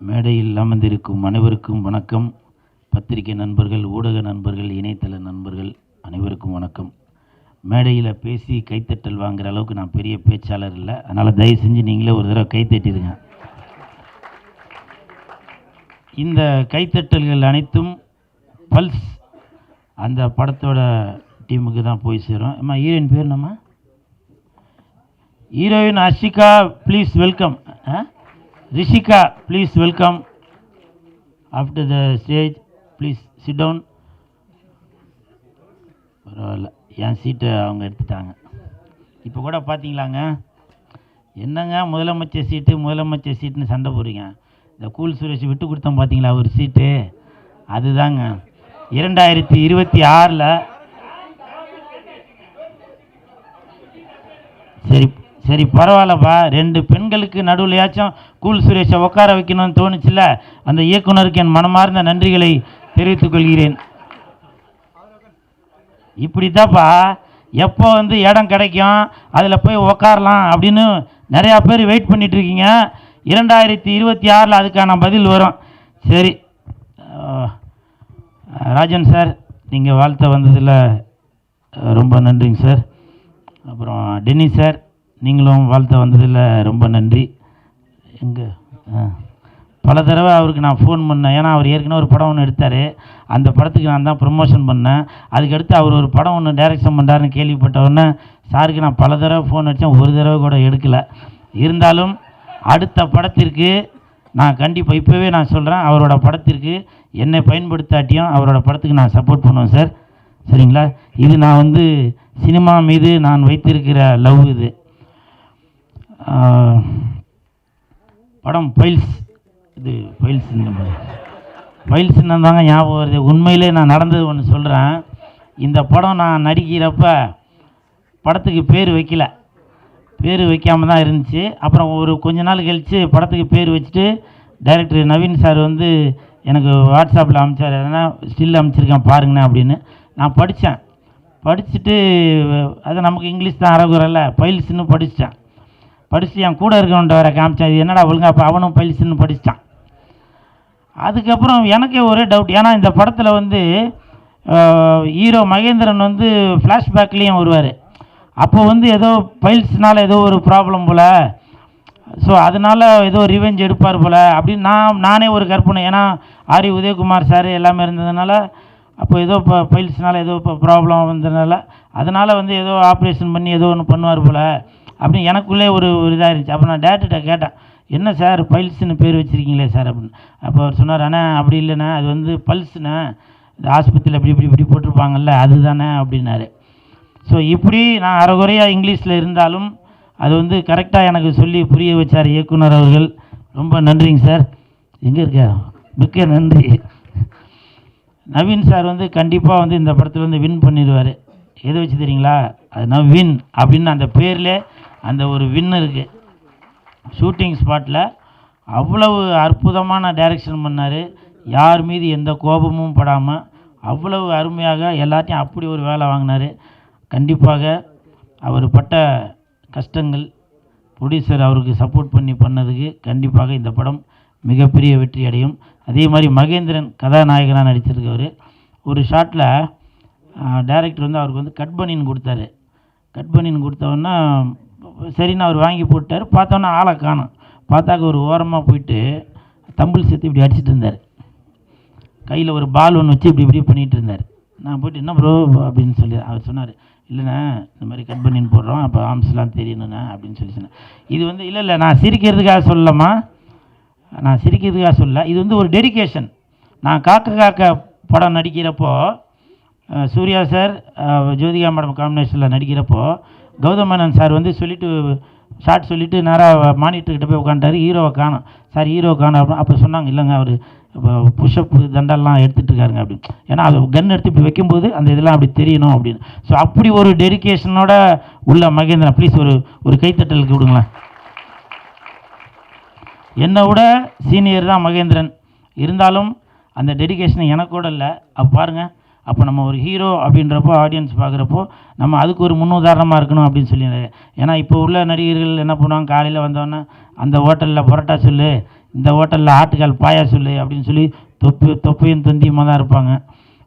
மேடையில் அமர்ந்திருக்கும் அனைவருக்கும் வணக்கம். பத்திரிகை நண்பர்கள், ஊடக நண்பர்கள், இணையதள நண்பர்கள் அனைவருக்கும் வணக்கம். மேடையில் பேசி கைத்தட்டல் வாங்குகிற அளவுக்கு நான் பெரிய பேச்சாளர் இல்லை, அதனால் தயவு செஞ்சு நீங்களே ஒரு தடவை கைத்தட்டிடுங்க. இந்த கைத்தட்டல்கள் அனைத்தும் பல்ஸ் அந்த படத்தோட டீமுக்கு தான் போய் சேரும். அம்மா ஹீரோயின் பேர் என்னம்மா? Heroine Ashika, please welcome. Rishika, please welcome. After the stage please sit down. பரவாயில்ல, என் சீட்டை அவங்க எடுத்துட்டாங்க. இப்போ கூட பார்த்தீங்களாங்க, என்னங்க முதலமைச்சர் சீட்டுன்னு சண்டை போடுறீங்க. இந்த கூல் சுரேஷ் விட்டு கொடுத்தோம் பார்த்தீங்களா ஒரு சீட்டு, அதுதாங்க 2026. சரி பரவாயில்லப்பா, 2 பெண்களுக்கு நடுவுலையாச்சும் கூல் சுரேஷை உட்கார வைக்கணும்னு தோணுச்சுல்ல, அந்த இயக்குனருக்கு என் மனமார்ந்த நன்றிகளை தெரிவித்துக் கொள்கிறேன். இப்படித்தாப்பா எப்போ இடம் கிடைக்கும் அதில் போய் உக்காரலாம் அப்படின்னு நிறையா பேர் வெயிட் பண்ணிகிட்ருக்கீங்க. 2026 அதுக்கான பதில் வரும். சரி ராஜன் சார், நீங்கள் வாழ்த்த வந்ததில் ரொம்ப நன்றிங்க சார். அப்புறம் டென்னி சார், நீங்களும் வாழ்த்த வந்ததில் ரொம்ப நன்றி. எங்கே பல தடவை அவருக்கு நான் ஃபோன் பண்ணேன், ஏன்னா அவர் ஏற்கனவே ஒரு படம் ஒன்று எடுத்தார், அந்த படத்துக்கு நான் தான் ப்ரமோஷன் பண்ணேன். அதுக்கடுத்து அவர் ஒரு படம் ஒன்று டைரக்ஷன் பண்ணுறாருன்னு கேள்விப்பட்டவுடனே சாருக்கு நான் பல தடவை ஃபோன் அடித்தேன், ஒரு தடவை கூட எடுக்கலை. இருந்தாலும் அடுத்த படத்திற்கு நான் கண்டிப்பாக இப்போவே நான் சொல்கிறேன், அவரோட படத்திற்கு என்னை பயன்படுத்தாட்டியும் அவரோட படத்துக்கு நான் சப்போர்ட் பண்ணுவேன் சார். சரிங்களா? இது நான் சினிமா மீது நான் வைத்திருக்கிற லவ். இது படம் பைல்ஸ், இது பைல்ஸ்ன்னு தாங்க ஞாபகம் வருது. உண்மையிலே நான் நடந்தது ஒன்று சொல்கிறேன். இந்த படம் நான் நடிக்கிறப்ப படத்துக்கு பேர் வைக்காமல் தான் இருந்துச்சு. அப்புறம் ஒரு கொஞ்ச நாள் கழித்து படத்துக்கு பேர் வச்சுட்டு டைரக்டர் நவீன் சார் எனக்கு வாட்ஸ்அப்பில் அனுப்பிச்சார், ஏன்னா ஸ்டில் அனுப்பிச்சிருக்கேன் பாருங்கண்ணே அப்படின்னு. நான் படிச்சுட்டு அது நமக்கு இங்கிலீஷ் தான் அறகுறல்ல, பைல்ஸ்ன்னு படிச்சுட்டு என் கூட இருக்கவன்ட்ட வேறு காமிச்சான், இது என்னடா ஒழுங்கா, அப்போ அவனும் பைல்ஸ்ன்னு படிச்சிட்டான். அதுக்கப்புறம் எனக்கே ஒரே டவுட், ஏன்னா இந்த படத்தில் ஹீரோ மகேந்திரன் ஃப்ளாஷ்பேக்லேயும் வருவார். அப்போ ஏதோ பைல்ஸ்னால் ஏதோ ஒரு ப்ராப்ளம் போல், ஸோ அதனால் ஏதோ ரிவெஞ்ச் எடுப்பார் போல் அப்படின்னு நானே ஒரு கற்பனை. ஏன்னா ஆரி உதயகுமார் சார் எல்லாமே இருந்ததுனால, அப்போ ஏதோ இப்போ பைல்ஸ்னால் ஏதோ இப்போ ப்ராப்ளம் வந்ததுனால, அதனால் ஏதோ ஆப்ரேஷன் பண்ணி ஏதோ ஒன்று பண்ணுவார் போல் அப்படின்னு எனக்குள்ளே ஒரு இதாக இருந்துச்சு. அப்போ நான் டேரக்டர்கிட்ட கேட்டேன், என்ன சார் பைல்ஸ்ன்னு பேர் வச்சுருக்கீங்களே சார் அப்படின்னு. அப்போ அவர் சொன்னார், அண்ணா அப்படி இல்லைண்ணே, அது பல்ஸ்ண்ணே, இந்த ஆஸ்பத்திரியில் இப்படி போட்டிருப்பாங்கல்ல அதுதானே அப்படின்னாரு. ஸோ இப்படி நான் அரைகுறையாக இங்கிலீஷில் இருந்தாலும் அது கரெக்டாக எனக்கு சொல்லி புரிய வச்சார் இயக்குனர் அவர்கள். ரொம்ப நன்றிங்க சார். எங்கே இருக்க, மிக்க நன்றி. நவீன் சார் கண்டிப்பாக இந்த படத்தில் வின் பண்ணிடுவார். எதை வச்சு தெரியுங்களா? அது நவீன் அப்படின்னு அந்த பேரில் அந்த ஒரு வின் இருக்குது. ஷூட்டிங் ஸ்பாட்டில் அவ்வளவு அற்புதமான டைரக்ஷன் பண்ணார், யார் மீது எந்த கோபமும் படாமல் அவ்வளவு அருமையாக எல்லாத்தையும் அப்படி ஒரு வேலை வாங்கினார். கண்டிப்பாக அவர் பட்ட கஷ்டங்கள், ப்ரொடியூசர் அவருக்கு சப்போர்ட் பண்ணதுக்கு கண்டிப்பாக இந்த படம் மிகப்பெரிய வெற்றி அடையும். அதே மாதிரி மகேந்திரன் கதாநாயகனாக நடிச்சிருக்கவர். ஒரு ஷாட்டில் டைரக்டர் அவருக்கு கட் பனின்னு கொடுத்தாரு. கட் பனின்னு கொடுத்தோன்னா சரின்னு அவர் வாங்கி போட்டார். பார்த்தோன்னா ஆளை காணும். பார்த்தாக்க ஒரு ஓரமாக போயிட்டு தம்பிள் சேர்த்து இப்படி அடிச்சுட்டு இருந்தார். கையில் ஒரு பால் ஒன்று வச்சு இப்படி பண்ணிகிட்டு இருந்தார். நான் போய்ட்டு என்ன ப்ரோ அப்படின்னு சொல்லி அவர் சொன்னார், இல்லைண்ணே இந்த மாதிரி கட் பண்ணின்னு போடுறோம், அப்போ ஆர்ம்ஸ்லாம் தெரியணுண்ணே அப்படின்னு சொன்னேன். இது இல்லை நான் சிரிக்கிறதுக்காக சொல்லலாமா, நான் சிரிக்கிறதுக்காக சொல்ல, இது ஒரு டெடிக்கேஷன். நான் காக்க படம் நடிக்கிறப்போ, சூர்யா சார் ஜோதிகா மேடம் காம்பினேஷனில் நடிக்கிறப்போ, கௌதம் மேனன் சார் சொல்லிவிட்டு ஷார்ட் சொல்லிவிட்டு நேராக மானிட்டர்கிட்ட போய் உட்காந்துட்டார். ஹீரோவை காணும் சார், ஹீரோவை காணும் அப்படின்னு. அப்போ சொன்னாங்க, இல்லைங்க அவர் புஷ்அப் தண்டெல்லாம் எடுத்துகிட்டு இருக்காருங்க அப்படின்னு. ஏன்னா அது கன் எடுத்து இப்படி வைக்கும்போது அந்த இதெல்லாம் அப்படி தெரியணும் அப்படின்னு. ஸோ அப்படி ஒரு டெடிக்கேஷனோட உள்ள மகேந்திரன், ப்ளீஸ் ஒரு கைத்தட்டலுக்கு விடுங்களேன். என்னை விட சீனியர் தான் மகேந்திரன், இருந்தாலும் அந்த டெடிக்கேஷன் எனக்கூட இல்லை. அப்போ பாருங்கள், அப்போ நம்ம ஒரு ஹீரோ அப்படின்றப்போ ஆடியன்ஸ் பார்க்குறப்போ நம்ம அதுக்கு ஒரு முன்னுதாரணமாக இருக்கணும் அப்படின்னு சொல்லி. ஏன்னா இப்போ உள்ள நடிகர்கள் என்ன பண்ணுவாங்க, காலையில் வந்தோடனே அந்த ஹோட்டலில் பரோட்டா சொல்லு, இந்த ஹோட்டலில் ஆட்டுக்கால் பாயா சொல்லு அப்படின்னு சொல்லி தொப்பையும் தொந்தியுமாக தான் இருப்பாங்க.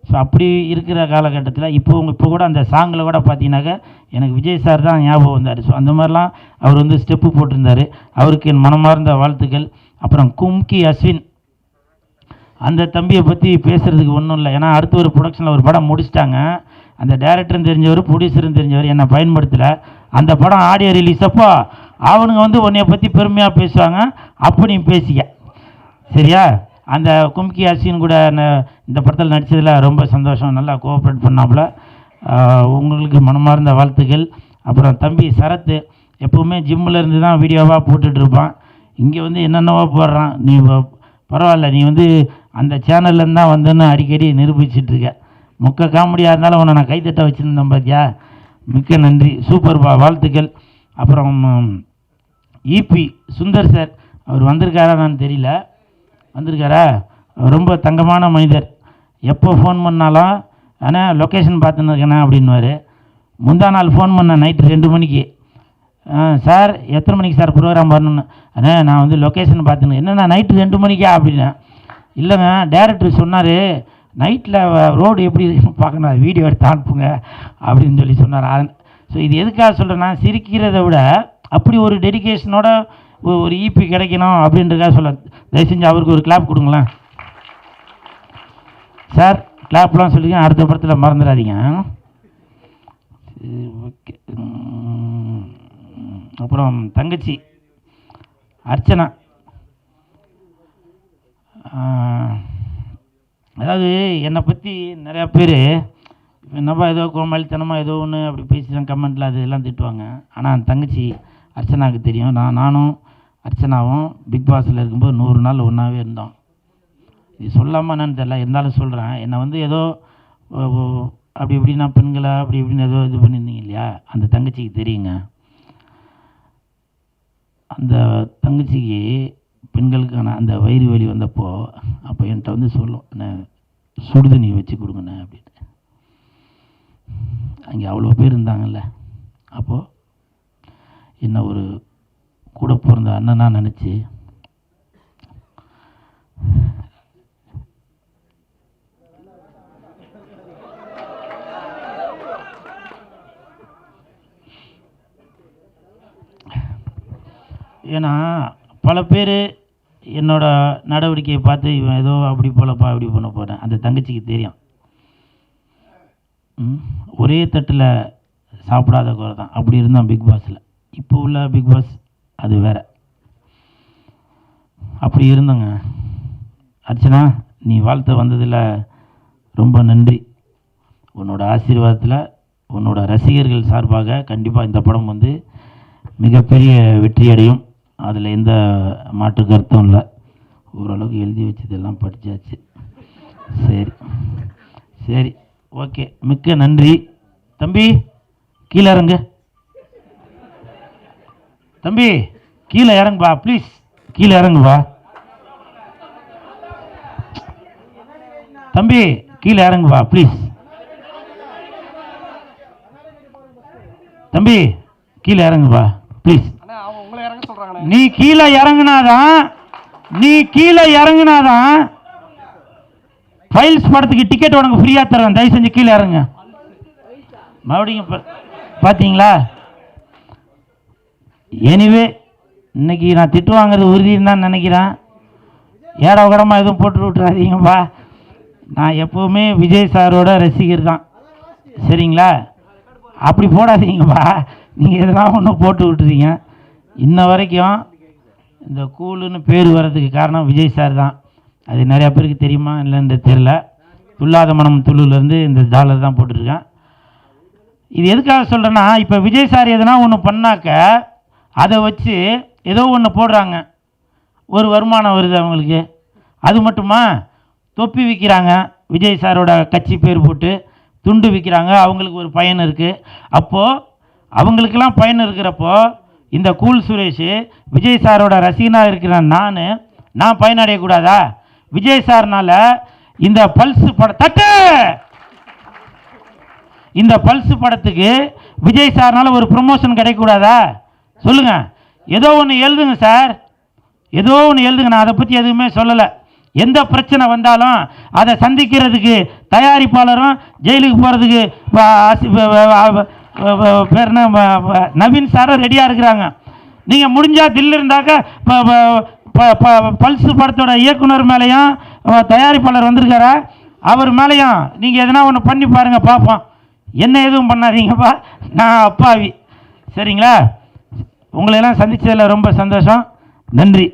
ஸோ அப்படி இருக்கிற காலகட்டத்தில் இப்போ கூட அந்த சாங்கில் கூட பார்த்தீங்கன்னாக்கா எனக்கு விஜய் சார் தான் ஞாபகம் வந்தார். ஸோ அந்த மாதிரிலாம் அவர் வந்து ஸ்டெப்பு போட்டிருந்தார். அவருக்கு என் மனமார்ந்த வாழ்த்துக்கள். அப்புறம் கும்கி அஸ்வின், அந்த தம்பியை பற்றி பேசுகிறதுக்கு ஒன்றும் இல்லை. ஏன்னா அடுத்த ஒரு ப்ரொடக்ஷனில் ஒரு படம் முடிச்சிட்டாங்க. அந்த டைரக்டரும் தெரிஞ்சவர், ப்ரொடியூசரும் தெரிஞ்சவர், என்னை பயன்படுத்தலை. அந்த படம் ஆடியோ ரிலீஸ் அப்போ அவனுங்க வந்து உன்னைய பற்றி பெருமையாக பேசுவாங்க. அப்போ நீ பேசிக்க, சரியா? அந்த கும்கி அஸ்வின் கூட இந்த படத்தில் நடித்ததில் ரொம்ப சந்தோஷம். நல்லா கோஆப்ரேட் பண்ணாப்புல. உங்களுக்கு மனமார்ந்த வாழ்த்துக்கள். அப்புறம் தம்பி சரத்து எப்போவுமே ஜிம்மில் இருந்து தான் வீடியோவாக போட்டுட்ருப்பான். இங்கே வந்து என்னென்னவோ போடுறான். நீ பரவாயில்ல, நீ வந்து அந்த சேனல்லேருந்து தான் வந்துன்னு அடிக்கடி நிரூபிச்சிட்ருக்க. முக்க காமெடியாக இருந்தாலும் உன்னை நான் கைத்தட்ட வச்சுருந்தேன் பார்த்தியா. மிக்க நன்றி, சூப்பர்பா, வாழ்த்துக்கள். அப்புறம் இபி சுந்தர் சார், அவர் வந்திருக்காரான்னு தெரியல. வந்திருக்காரா? ரொம்ப தங்கமான மனிதர். எப்போ ஃபோன் பண்ணாலும் ஆனால் லொக்கேஷன் பார்த்துன்னு இருக்கேண்ணா அப்படின்வார். முந்தா நாள் ஃபோன் பண்ணேன் நைட்டு 2 மணிக்கு. சார் எத்தனை மணிக்கு சார் ப்ரோக்ராம் வரணுன்னு? அண்ணா நான் வந்து லொக்கேஷன் பார்த்துன்னு. என்னண்ணா நைட்டு 2 மணிக்கா அப்படின்னா? இல்லைங்க, டேரக்டர் சொன்னார் நைட்டில் ரோடு எப்படி பார்க்கணும், வீடியோ எடுத்து அனுப்புங்க அப்படின்னு சொல்லி சொன்னார். ஸோ இது எதுக்காக சொல்கிறேன்னா, சிரிக்கிறத விட அப்படி ஒரு டெடிக்கேஷனோட ஒரு ஈபி கிடைக்கணும் அப்படின்றதுக்காக சொல்ல. தயவு செஞ்சு அவருக்கு ஒரு கிளாப் கொடுங்களேன் சார். கிளாப்லாம் சொல்லிங்க, அடுத்த படத்தில் மறந்துடாதீங்க. ஓகே. அப்புறம் தங்கச்சி அர்ச்சனா, அதாவது என்னை பற்றி நிறையா பேர் என்னப்பா ஏதோ கோமாளித்தனமாக ஏதோ ஒன்று அப்படி பேசி தான் கமெண்ட்டில் அது எல்லாம் திட்டுவாங்க. ஆனால் தங்கச்சி அர்ச்சனாவுக்கு தெரியும். நானும் அர்ச்சனாவும் பிக் பாஸில் இருக்கும்போது 100 நாள் ஒன்றாவே இருந்தோம். இது சொல்லாமல் என்னன்னு தெரியல, இருந்தாலும் சொல்கிறேன். என்னை வந்து ஏதோ அப்படி இப்படின்னா பெண்களை அப்படி இப்படின்னு ஏதோ இது பண்ணியிருந்தீங்க இல்லையா, அந்த தங்கச்சிக்கு தெரியுங்க. அந்த தங்கச்சிக்கு பெண்களுக்கான அந்த வயிறு வலி வந்தப்போ அப்போ என்கிட்ட வந்து சொல்லும், என்ன சுடுதண்ணி வச்சு கொடுங்கண்ணே அப்படின்னு. அங்கே அவ்வளோ பேர் இருந்தாங்கல்ல. அப்போது என்ன ஒரு கூட பிறந்த அண்ணனா நினச்சி ஏன்னா பல பேர் என்னோட நடவடிக்கையை பார்த்து இவன் ஏதோ அப்படி போலப்பா அப்படி பண்ண போகிறேன். அந்த தங்கச்சிக்கு தெரியும். ஒரே தட்டில் சாப்பிடாத குறை தான். அப்படி இருந்தான் பிக் பாஸில். இப்போ உள்ள பிக் பாஸ் அது வேறு. அப்படி இருந்தோங்க. அர்ச்சனா, நீ வாழ்த்த வந்ததில் ரொம்ப நன்றி. உன்னோட ஆசீர்வாதத்தில் உன்னோட ரசிகர்கள் சார்பாக கண்டிப்பாக இந்த படம் வந்து மிகப்பெரிய வெற்றியடையும். அதில் எந்த மாற்று கருத்தும் இல்லை. ஓரளவுக்கு எழுதி வச்சதெல்லாம் படித்தாச்சு. சரி சரி, ஓகே, மிக்க நன்றி. தம்பி கீழே இறங்கு. தம்பி கீழே இறங்குப்பா ப்ளீஸ், கீழே இறங்குப்பா. தம்பி கீழே இறங்குப்பா ப்ளீஸ். தம்பி கீழே இறங்குப்பா ப்ளீஸ். நீ கீழே இறங்குனாதான் ஃபைல்ஸ் படத்துக்கு டிக்கெட் உனக்கு ஃப்ரீயா தரேன். தயவு செஞ்சு கீழே இறங்க. மறுபடியும் பார்த்தீங்களா? எனிவே இன்னைக்கு நான் திட்டு வாங்குறது உறுதின்னு தான் நினைக்கிறேன். ஏடா உடம்பா எதுவும் போட்டு விட்டுறாதீங்கப்பா. நான் எப்போவுமே விஜய் சாரோட ரசிகர் தான், சரிங்களா? அப்படி போடாதீங்கப்பா. நீங்கள் எதனா ஒன்று போட்டு விட்டுறீங்க. இன்ன வரைக்கும் இந்த கூலுன்னு பேர் வர்றதுக்கு காரணம் விஜய் சார் தான். அது நிறையா பேருக்கு தெரியுமா இல்லைன்னு தெரியல. துல்லாத மனம் துள்ளுலேருந்து இந்த டாலர் தான் போட்டிருக்கேன். இது எதுக்காக சொல்கிறேன்னா, இப்போ விஜய் சார் எதனா ஒன்று பண்ணாக்க அதை வச்சு ஏதோ ஒன்று போடுறாங்க, ஒரு வருமானம் வருது அவங்களுக்கு. அது மட்டுமா, தொப்பி விற்கிறாங்க, விஜய் சாரோட கட்சி பேர் போட்டு துண்டு விற்கிறாங்க, அவங்களுக்கு ஒரு பயன் இருக்குது. அப்போது அவங்களுக்கெல்லாம் பயன் இருக்கிறப்போ இந்த கூல் சுரேஷ் விஜய் சாரோட ரசிகனாக இருக்கிற நான் பயனடையக்கூடாதா? விஜய் சார்னால இந்த பல்ஸ் இந்த பல்ஸ் படத்துக்கு விஜய் சார்னால ஒரு ப்ரொமோஷன் கிடைக்கக்கூடாதா? சொல்லுங்க. ஏதோ ஒன்று எழுதுங்க சார், ஏதோ ஒன்று எழுதுங்க, நான் அதை பற்றி எதுவுமே சொல்லலை. எந்த பிரச்சனை வந்தாலும் அதை சந்திக்கிறதுக்கு தயாரிப்பாளரும், ஜெயிலுக்கு போகிறதுக்கு பேர் என்ன நவீன் சாரும் ரெடியாக இருக்கிறாங்க. நீங்கள் முடிஞ்சால் தில் இருந்தாக்க பல்ஸ் படத்தோட இயக்குனர் மேலேயும் தயாரிப்பாளர் வந்திருக்காரா, அவர் மேலேயும் நீங்கள் எதனா ஒன்று பண்ணி பாருங்கள், பார்ப்போம். என்ன எதுவும் பண்ணாதீங்கப்பா, நான் அப்பாவி. சரிங்களா? உங்களையெல்லாம் சந்தித்ததில் ரொம்ப சந்தோஷம். நன்றி.